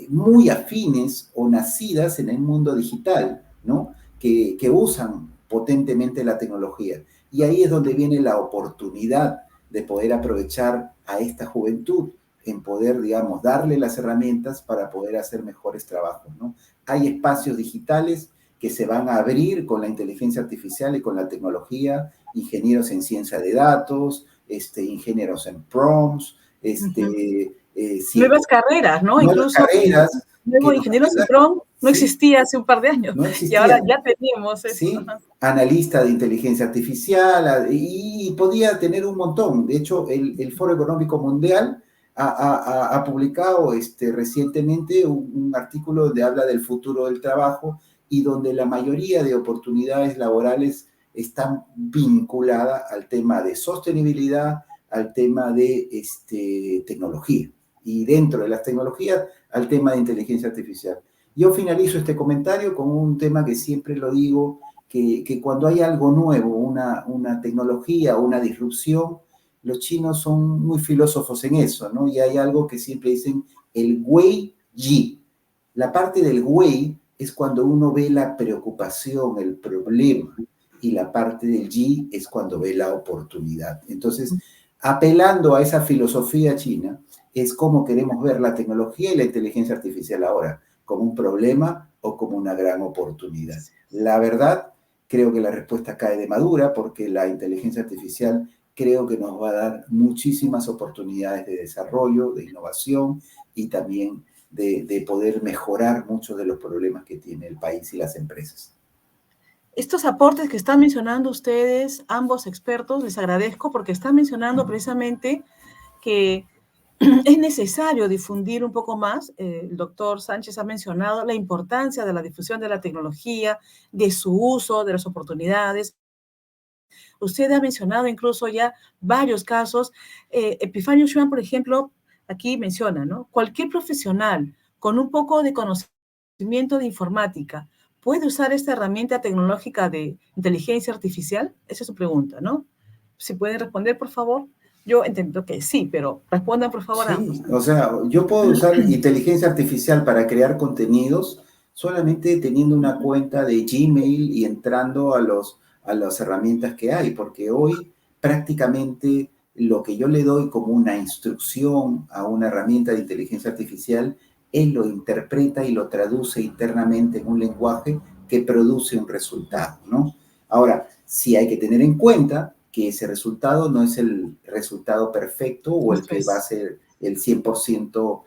muy afines o nacidas en el mundo digital, ¿no? Que usan potentemente la tecnología. Y ahí es donde viene la oportunidad de poder aprovechar a esta juventud en poder, digamos, darle las herramientas para poder hacer mejores trabajos, ¿no? Hay espacios digitales que se van a abrir con la inteligencia artificial y con la tecnología, ingenieros en ciencia de datos, ingenieros en prompts, nuevas carreras, ¿no? Nuevas Incluso carreras. Nuevo ingenieros en prompt no existía hace un par de años. No existía. Y ahora ya tenemos eso. ¿Sí? Analista de inteligencia artificial, y podía tener un montón. De hecho, el Foro Económico Mundial ha publicado recientemente un artículo donde habla del futuro del trabajo y donde la mayoría de oportunidades laborales están vinculadas al tema de sostenibilidad, al tema de tecnología. Y dentro de las tecnologías, al tema de inteligencia artificial. Yo finalizo este comentario con un tema que siempre lo digo, que cuando hay algo nuevo, una tecnología, una disrupción, los chinos son muy filósofos en eso, ¿no? Y hay algo que siempre dicen, el wei yi. La parte del wei es cuando uno ve la preocupación, el problema, y la parte del yi es cuando ve la oportunidad. Entonces, apelando a esa filosofía china, es cómo queremos ver la tecnología y la inteligencia artificial ahora, como un problema o como una gran oportunidad. La verdad, creo que la respuesta cae de madura porque la inteligencia artificial creo que nos va a dar muchísimas oportunidades de desarrollo, de innovación y también de poder mejorar muchos de los problemas que tiene el país y las empresas. estos aportes que están mencionando ustedes, ambos expertos, les agradezco porque están mencionando precisamente que es necesario difundir un poco más. El doctor Sánchez ha mencionado la importancia de la difusión de la tecnología, de su uso, de las oportunidades. Usted ha mencionado incluso ya varios casos. Epifanio Schwan, por ejemplo, aquí menciona, ¿no? Cualquier profesional con un poco de conocimiento de informática puede usar esta herramienta tecnológica de inteligencia artificial. Esa es su pregunta, ¿no? Si pueden responder, por favor. Yo entiendo que sí, pero respondan, por favor, ambos. Sí, o sea, yo puedo usar inteligencia artificial para crear contenidos solamente teniendo una cuenta de Gmail y entrando a las herramientas que hay, porque hoy prácticamente lo que yo le doy como una instrucción a una herramienta de inteligencia artificial, él lo interpreta y lo traduce internamente en un lenguaje que produce un resultado, ¿no? Ahora, sí hay que tener en cuenta que ese resultado no es el resultado perfecto o el que va a ser el 100%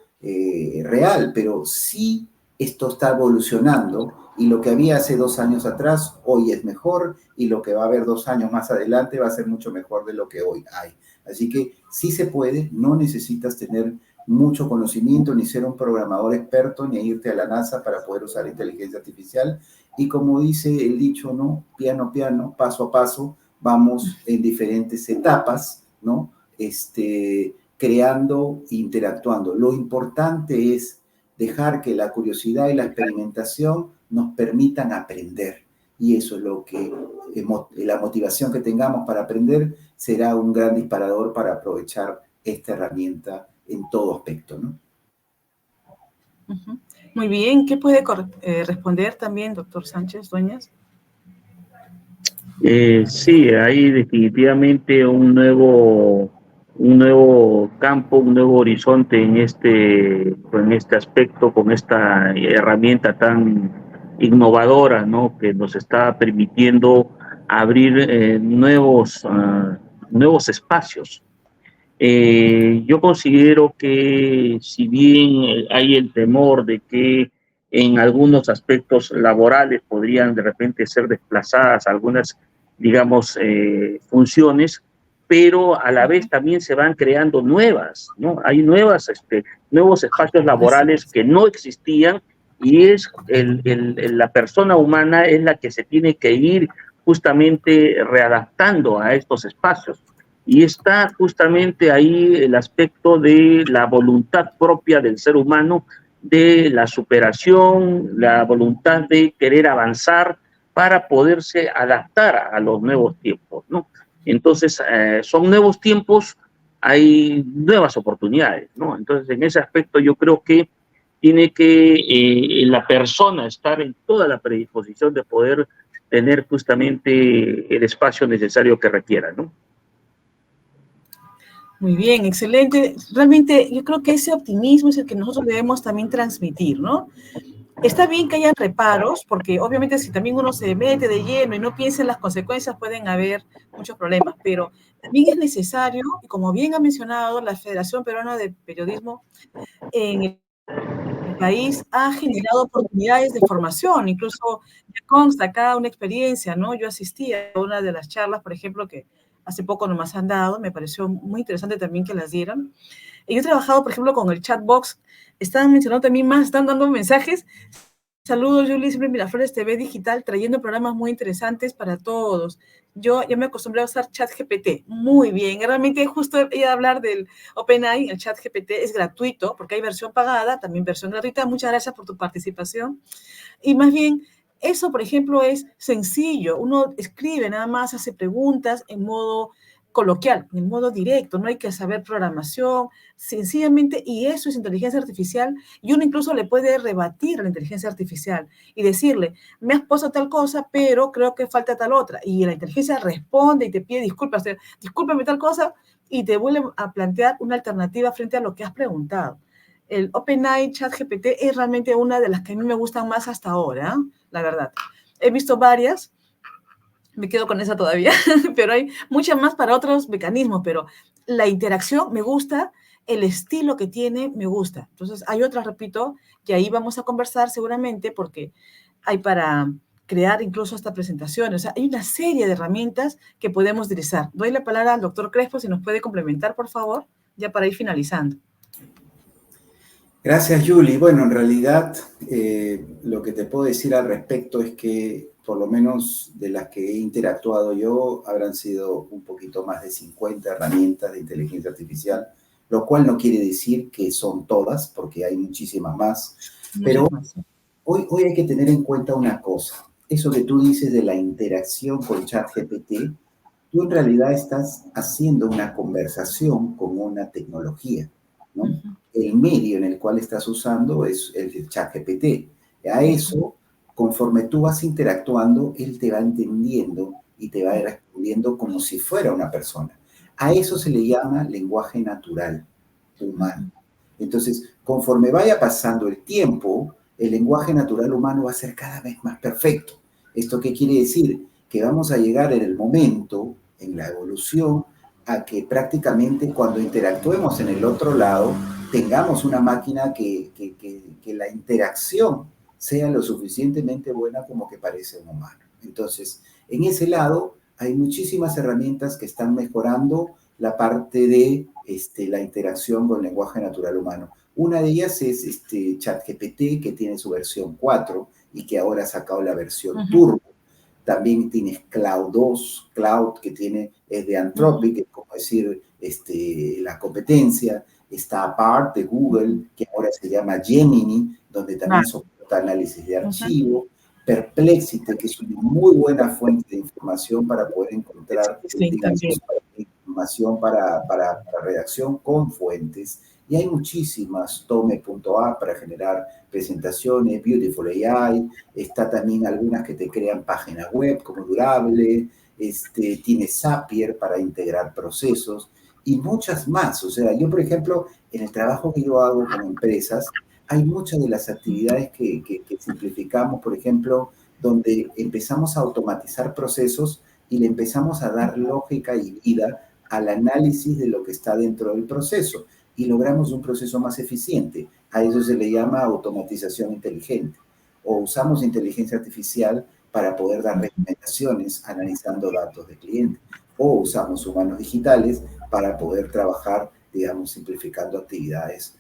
real, pero sí esto está evolucionando y lo que había hace 2 años atrás hoy es mejor y lo que va a haber 2 años más adelante va a ser mucho mejor de lo que hoy hay. Así que sí se puede, no necesitas tener mucho conocimiento ni ser un programador experto ni irte a la NASA para poder usar inteligencia artificial. Y como dice el dicho, ¿no? Piano, piano, paso a paso, vamos en diferentes etapas, ¿no? Creando, interactuando. Lo importante es dejar que la curiosidad y la experimentación nos permitan aprender. Y eso es lo que, la motivación que tengamos para aprender será un gran disparador para aprovechar esta herramienta en todo aspecto, ¿no? Muy bien. ¿Qué puede responder también, doctor Sánchez Dueñas? Sí, hay definitivamente un nuevo campo, un nuevo horizonte en este aspecto, con esta herramienta tan innovadora, ¿no? Que nos está permitiendo abrir nuevos espacios. Yo considero que si bien hay el temor de que en algunos aspectos laborales podrían de repente ser desplazadas algunas, digamos, funciones, pero a la vez también se van creando nuevas, ¿no? Hay nuevos espacios laborales que no existían y es la persona humana es la que se tiene que ir justamente readaptando a estos espacios. Y está justamente ahí el aspecto de la voluntad propia del ser humano, de la superación, la voluntad de querer avanzar para poderse adaptar a los nuevos tiempos, ¿no? Entonces, son nuevos tiempos, hay nuevas oportunidades, ¿no? Entonces, en ese aspecto yo creo que tiene que la persona estar en toda la predisposición de poder tener justamente el espacio necesario que requiera, ¿no? Muy bien, excelente. Realmente yo creo que ese optimismo es el que nosotros debemos también transmitir, ¿no? Está bien que haya reparos, porque obviamente si también uno se mete de lleno y no piensa en las consecuencias, pueden haber muchos problemas, pero también es necesario, y como bien ha mencionado la Federación Peruana de Periodismo, en el país ha generado oportunidades de formación, incluso me consta acá una experiencia, ¿no? Yo asistí a una de las charlas, por ejemplo, que hace poco nomás han dado, me pareció muy interesante también que las dieran. Y yo he trabajado, por ejemplo, con el chatbox, están mencionando también más, están dando mensajes. Saludos, Julie, siempre en Miraflores TV Digital, trayendo programas muy interesantes para todos. Yo ya me acostumbré a usar ChatGPT. Muy bien. Realmente justo iba a hablar del OpenAI, el ChatGPT es gratuito, porque hay versión pagada, también versión gratuita. Muchas gracias por tu participación. Y más bien, eso, por ejemplo, es sencillo. Uno escribe nada más, hace preguntas en modo coloquial, en modo directo. No hay que saber programación, sencillamente, y eso es inteligencia artificial. Y uno incluso le puede rebatir a la inteligencia artificial y decirle, me has puesto tal cosa, pero creo que falta tal otra. Y la inteligencia responde y te pide disculpas, discúlpame tal cosa, y te vuelve a plantear una alternativa frente a lo que has preguntado. El OpenAI ChatGPT es realmente una de las que a mí me gustan más hasta ahora, la verdad. He visto varias, me quedo con esa todavía, pero hay muchas más para otros mecanismos, pero la interacción me gusta, el estilo que tiene me gusta. Entonces, hay otras, repito, que ahí vamos a conversar seguramente porque hay para crear incluso hasta presentaciones. O sea, hay una serie de herramientas que podemos utilizar. Doy la palabra al doctor Crespo, si nos puede complementar, por favor, ya para ir finalizando. Gracias, Julie. Bueno, en realidad lo que te puedo decir al respecto es que por lo menos de las que he interactuado yo, habrán sido un poquito más de 50 herramientas de inteligencia artificial, lo cual no quiere decir que son todas, porque hay muchísimas más. Pero hoy hay que tener en cuenta una cosa. Eso que tú dices de la interacción con ChatGPT, tú en realidad estás haciendo una conversación con una tecnología, ¿no? El medio en el cual estás usando es el de ChatGPT. A eso, conforme tú vas interactuando, él te va entendiendo y te va respondiendo como si fuera una persona. A eso se le llama lenguaje natural humano. Entonces, conforme vaya pasando el tiempo, el lenguaje natural humano va a ser cada vez más perfecto. ¿Esto qué quiere decir? Que vamos a llegar en el momento, en la evolución, a que prácticamente cuando interactuemos en el otro lado, tengamos una máquina que la interacción sea lo suficientemente buena como que parece un humano. Entonces, en ese lado, hay muchísimas herramientas que están mejorando la parte de la interacción con el lenguaje natural humano. Una de ellas es ChatGPT, que tiene su versión 4 y que ahora ha sacado la versión Turbo. También tienes Cloud 2, Cloud, que es de Anthropic, es como decir la competencia. Está BART de Google, que ahora se llama Gemini, donde también soporta análisis de archivo. Perplexity, que es una muy buena fuente de información para poder encontrar información para redacción con fuentes. Y hay muchísimas, Tome.a para generar presentaciones, Beautiful AI, está también algunas que te crean páginas web como Durable, tiene Zapier para integrar procesos y muchas más. O sea, yo, por ejemplo, en el trabajo que yo hago con empresas, hay muchas de las actividades que simplificamos, por ejemplo, donde empezamos a automatizar procesos y le empezamos a dar lógica y vida al análisis de lo que está dentro del proceso y logramos un proceso más eficiente. A eso se le llama automatización inteligente. O usamos inteligencia artificial para poder dar recomendaciones analizando datos de cliente. O usamos humanos digitales para poder trabajar, digamos, simplificando actividades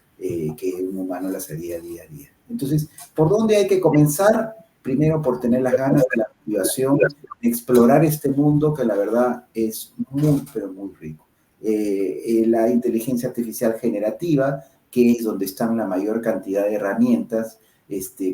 que un humano las haría día a día. Entonces, ¿por dónde hay que comenzar? Primero, por tener las ganas de la motivación, de explorar este mundo que la verdad es muy, pero muy rico. La inteligencia artificial generativa, que es donde están la mayor cantidad de herramientas,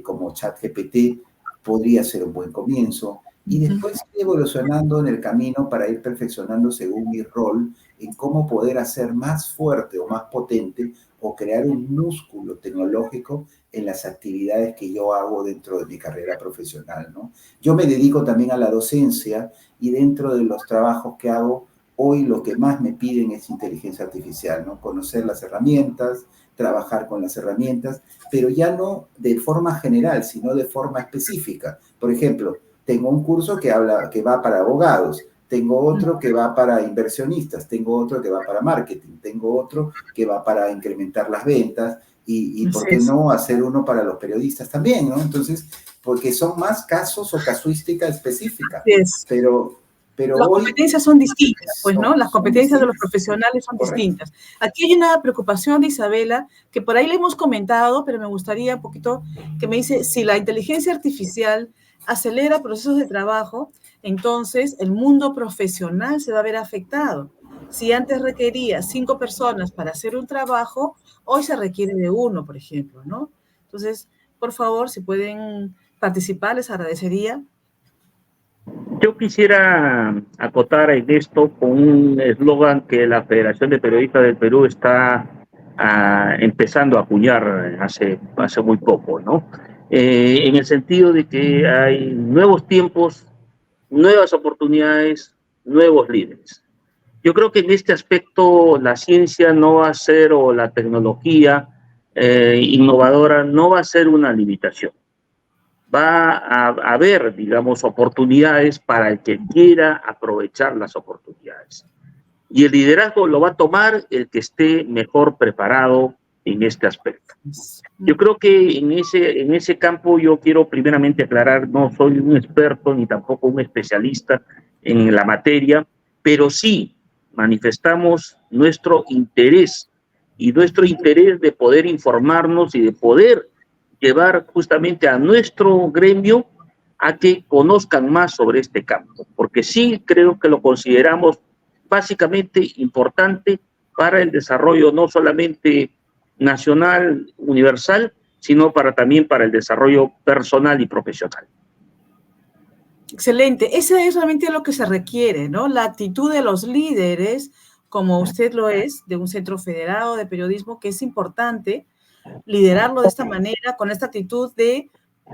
como ChatGPT, podría ser un buen comienzo. Y después ir evolucionando en el camino para ir perfeccionando según mi rol en cómo poder hacer más fuerte o más potente o crear un músculo tecnológico en las actividades que yo hago dentro de mi carrera profesional, ¿no? Yo me dedico también a la docencia y dentro de los trabajos que hago, hoy lo que más me piden es inteligencia artificial, ¿no? Conocer las herramientas, trabajar con las herramientas, pero ya no de forma general, sino de forma específica. Por ejemplo, tengo un curso que va para abogados, tengo otro que va para inversionistas, tengo otro que va para marketing, tengo otro que va para incrementar las ventas y ¿por qué no hacer uno para los periodistas también, ¿no? Entonces, porque son más casos o casuística específica, pero las competencias son distintas, pues, ¿no? Las competencias de los profesionales son distintas. Aquí hay una preocupación de Isabela, que por ahí le hemos comentado, pero me gustaría un poquito que me dice, si la inteligencia artificial acelera procesos de trabajo, entonces el mundo profesional se va a ver afectado. Si antes requería 5 personas para hacer un trabajo, hoy se requiere de 1, por ejemplo, ¿no? Entonces, por favor, si pueden participar, les agradecería. Yo quisiera acotar en esto con un eslogan que la Federación de Periodistas del Perú está empezando a acuñar hace muy poco, ¿no? En el sentido de que hay nuevos tiempos, nuevas oportunidades, nuevos líderes. Yo creo que en este aspecto la ciencia no va a ser, o la tecnología innovadora no va a ser una limitación. Va a haber, digamos, oportunidades para el que quiera aprovechar las oportunidades. Y el liderazgo lo va a tomar el que esté mejor preparado en este aspecto. Yo creo que en ese campo yo quiero primeramente aclarar, no soy un experto ni tampoco un especialista en la materia, pero sí manifestamos nuestro interés y nuestro interés de poder informarnos y de poder llevar justamente a nuestro gremio a que conozcan más sobre este campo, porque sí creo que lo consideramos básicamente importante para el desarrollo no solamente nacional, universal, sino también para el desarrollo personal y profesional. Excelente. Eso es realmente lo que se requiere, ¿no? La actitud de los líderes, como usted lo es, de un centro federado de periodismo, que es importante liderarlo de esta manera, con esta actitud de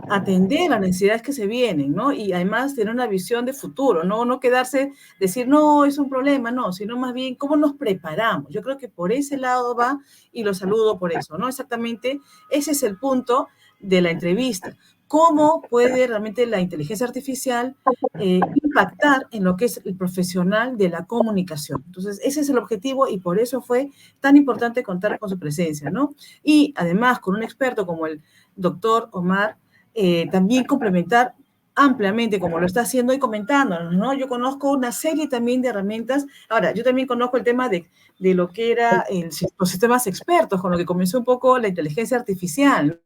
atender las necesidades que se vienen, ¿no? Y además tener una visión de futuro, ¿no? No quedarse, decir, no, es un problema, no, sino más bien cómo nos preparamos. Yo creo que por ese lado va y lo saludo por eso, ¿no? Exactamente, ese es el punto de la entrevista. ¿Cómo puede realmente la inteligencia artificial impactar en lo que es el profesional de la comunicación? Entonces, ese es el objetivo y por eso fue tan importante contar con su presencia, ¿no? Y además, con un experto como el doctor Omar, también complementar ampliamente, como lo está haciendo y comentándonos, ¿no? Yo conozco una serie también de herramientas. Ahora, yo también conozco el tema de lo que era los sistemas expertos, con lo que comenzó un poco la inteligencia artificial,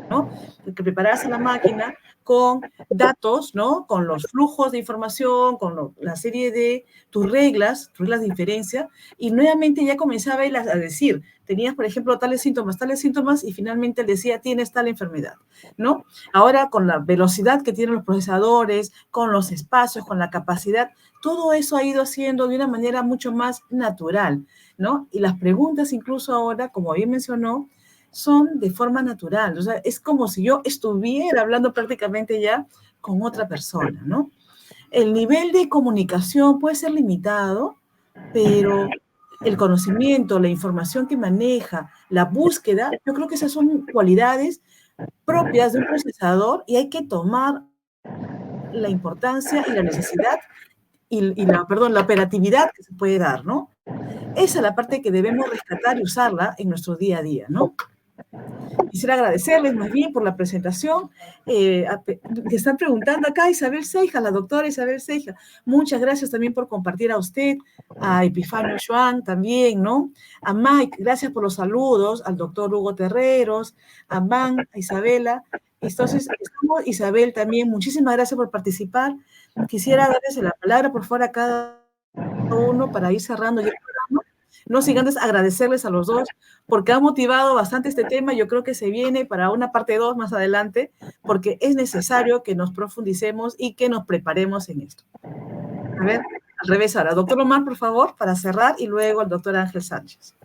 ¿no? Que prepararse la máquina con datos, ¿no? Con los flujos de información, con la serie de tus reglas de inferencia, y nuevamente ya comenzaba él a decir, tenías, por ejemplo, tales síntomas, y finalmente él decía, tienes tal enfermedad, ¿no? Ahora, con la velocidad que tienen los procesadores, con los espacios, con la capacidad, todo eso ha ido haciendo de una manera mucho más natural, ¿no? Y las preguntas, incluso ahora, como bien mencionó, son de forma natural, o sea, es como si yo estuviera hablando prácticamente ya con otra persona, ¿no? El nivel de comunicación puede ser limitado, pero el conocimiento, la información que maneja, la búsqueda, yo creo que esas son cualidades propias de un procesador y hay que tomar la importancia y la necesidad y la operatividad que se puede dar, ¿no? Esa es la parte que debemos rescatar y usarla en nuestro día a día, ¿no? Quisiera agradecerles más bien por la presentación. Que están preguntando acá Isabel Ceja, la doctora Isabel Ceja. Muchas gracias también por compartir a usted, a Epifanio Schwan también, ¿no? A Mike, gracias por los saludos, al doctor Hugo Terreros, a Van, a Isabela. Entonces, Isabel también, muchísimas gracias por participar. Quisiera darles la palabra, por favor, a cada uno para ir cerrando ya el programa. No sin antes agradecerles a los dos, porque han motivado bastante este tema. Yo creo que se viene para una parte 2 más adelante, porque es necesario que nos profundicemos y que nos preparemos en esto. A ver, al revés ahora. Doctor Omar, por favor, para cerrar, y luego al doctor Ángel Sánchez.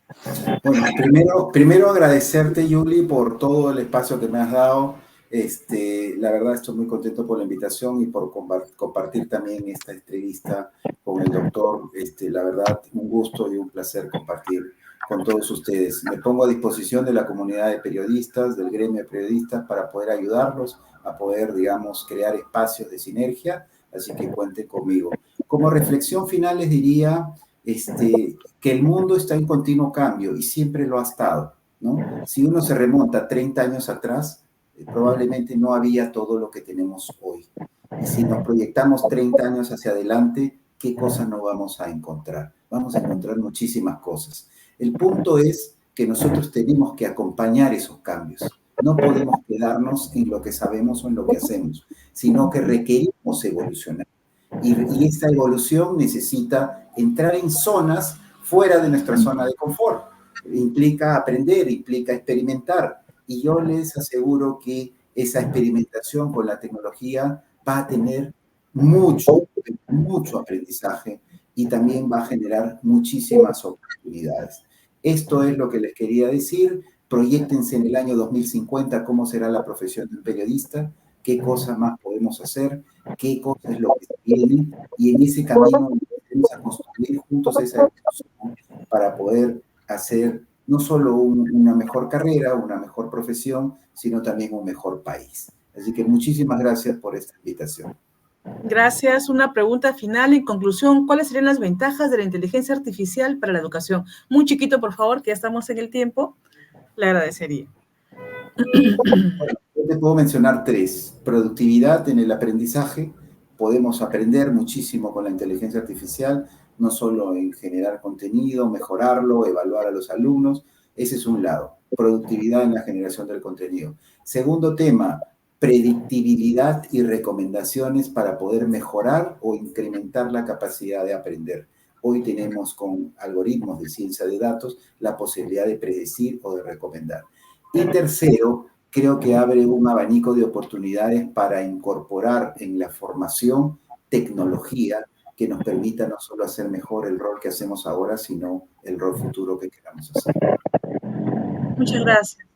Bueno, primero agradecerte, Yuli, por todo el espacio que me has dado. La verdad estoy muy contento por la invitación y por compartir también esta entrevista con el doctor. La verdad, un gusto y un placer compartir con todos ustedes. Me pongo a disposición de la comunidad de periodistas, del gremio de periodistas, para poder ayudarlos a poder, digamos, crear espacios de sinergia, así que cuenten conmigo. Como reflexión final les diría que el mundo está en continuo cambio y siempre lo ha estado, ¿no? Si uno se remonta 30 años atrás, probablemente no había todo lo que tenemos hoy. Y si nos proyectamos 30 años hacia adelante, ¿qué cosas no vamos a encontrar? Vamos a encontrar muchísimas cosas. El punto es que nosotros tenemos que acompañar esos cambios. No podemos quedarnos en lo que sabemos o en lo que hacemos, sino que requerimos evolucionar. Y esta evolución necesita entrar en zonas fuera de nuestra zona de confort. Implica aprender, implica experimentar. Y yo les aseguro que esa experimentación con la tecnología va a tener mucho aprendizaje y también va a generar muchísimas oportunidades. Esto es lo que les quería decir. Proyéctense en el año 2050 cómo será la profesión del periodista, qué cosas más podemos hacer, qué cosas es lo que viene, y en ese camino vamos a construir juntos esa evolución para poder hacer no solo una mejor carrera, una mejor profesión, sino también un mejor país. Así que muchísimas gracias por esta invitación. Gracias. Una pregunta final en conclusión. ¿Cuáles serían las ventajas de la inteligencia artificial para la educación? Muy chiquito, por favor, que ya estamos en el tiempo. le agradecería. Yo te puedo mencionar 3. Productividad en el aprendizaje. Podemos aprender muchísimo con la inteligencia artificial, no solo en generar contenido, mejorarlo, evaluar a los alumnos. Ese es un lado. Productividad en la generación del contenido. Segundo tema, predictibilidad y recomendaciones para poder mejorar o incrementar la capacidad de aprender. Hoy tenemos con algoritmos de ciencia de datos la posibilidad de predecir o de recomendar. Y tercero, creo que abre un abanico de oportunidades para incorporar en la formación tecnología que nos permita no solo hacer mejor el rol que hacemos ahora, sino el rol futuro que queramos hacer. Muchas gracias.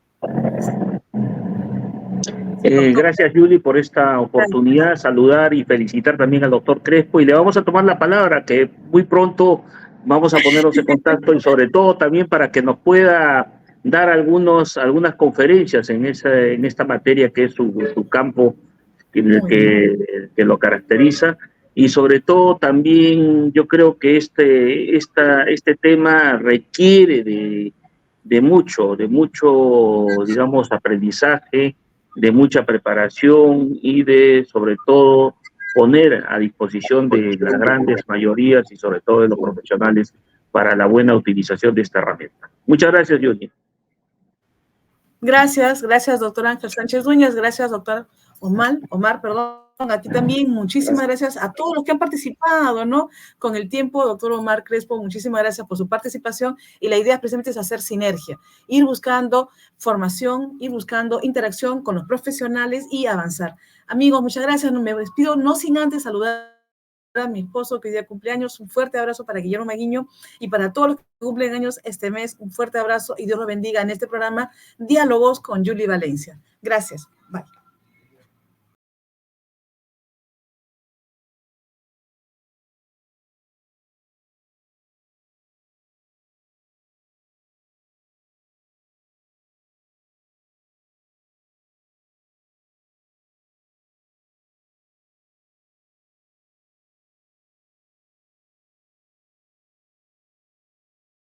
Gracias, Yuli, por esta oportunidad. Saludar y felicitar también al doctor Crespo. Y le vamos a tomar la palabra, que muy pronto vamos a ponernos en contacto y sobre todo también para que nos pueda dar algunas conferencias en esta materia que es su campo que lo caracteriza. Y sobre todo también yo creo que este tema requiere de mucho, digamos, aprendizaje, de mucha preparación y de, sobre todo, poner a disposición de las grandes mayorías y sobre todo de los profesionales para la buena utilización de esta herramienta. Muchas gracias, Yuni. Gracias, doctor Ángel Sánchez Dueñas, gracias, doctor Omar, perdón, a ti también, muchísimas gracias a todos los que han participado, ¿no? Con el tiempo, doctor Omar Crespo, muchísimas gracias por su participación y la idea precisamente es hacer sinergia, ir buscando formación, ir buscando interacción con los profesionales y avanzar. Amigos, muchas gracias, me despido, no sin antes saludar a mi esposo que hoy día cumpleaños, un fuerte abrazo para Guillermo Maguiño y para todos los que cumplen años este mes, un fuerte abrazo y Dios los bendiga en este programa Diálogos con Yuli Valencia. Gracias, bye.